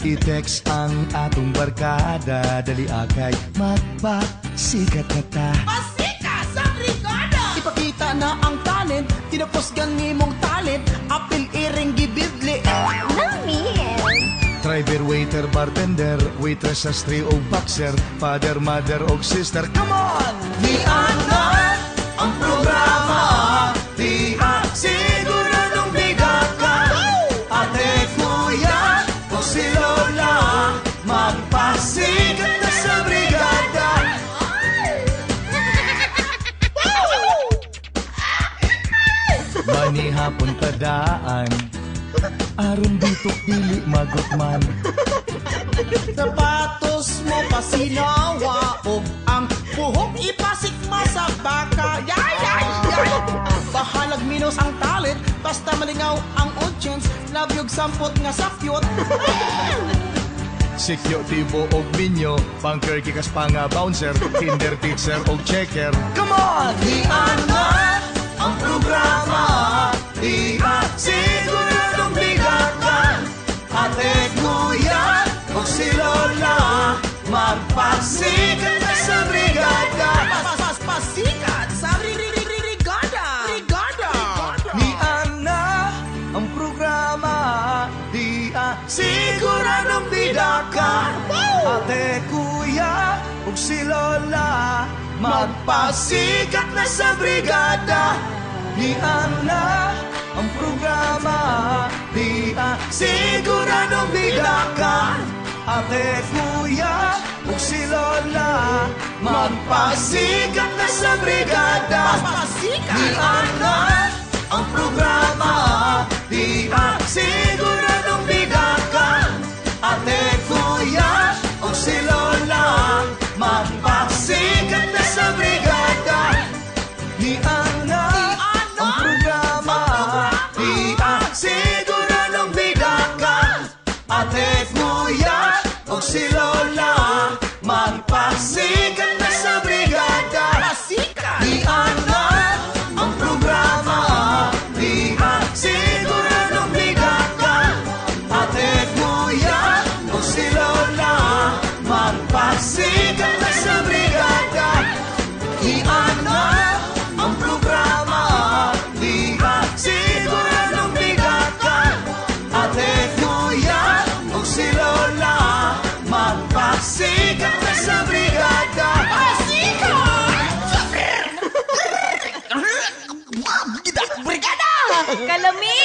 I-text ang atong barkada, dali akay magpasikat na ta. Pasikat sa brigada! Ipakita na ang talent, tinapos gani mong talent, apil iring gibidli. Namin! Driver, waiter, bartender, waitress, sastri o boxer, father, mother o sister. Come on! Di ana ang programa, di siguradong bigat ka. Ate, kuya, o si lola, magpasikat na sa brigada. Manihapon padaan, aron dito dili magutman. Sapatos mo pasinawa, o ang buhok ipasikma sa baka. Yay, yay, yay! Bahalag minus ang talent, basta malingaw ang audience, labyog sampot nga sakyot. Sikyo, tibo og minyo, punker, kikas pa nga bouncer, kinder teacher og checker. Come on! Di ana ang programa, di siguradong bigat ka. Ate, kuya, o si lola, magpasikat na sa brigada. Pasikat sa brigada! Brigada! Di ana ang programa, di siguradong bigat ka. Ate, kuya, o si lola, magpasikat na sa brigada. Di ana ang programa, di siguradong bigat ka. Ate, kuya, o si lola, magpasikat na sa brigada. Pasikat! Di ana ang programa, di siguradong bigat ka. Ate, kuya, o si lola, magpasikat na sa brigada. Di ana ang programa, di siguradong bigat ka. Ate, kuya, o si lola, magpasikat na sa brigada. Pasikat! Di ana ang programa, di siguradong bigat ka. Ate, kuya, o si lola, magpasikat na sa brigada. Di ana ang programa, di siguradong bigat ka. Ate, kuya, o si lola, magpasikat na sa brigada. Brigada! Kalami!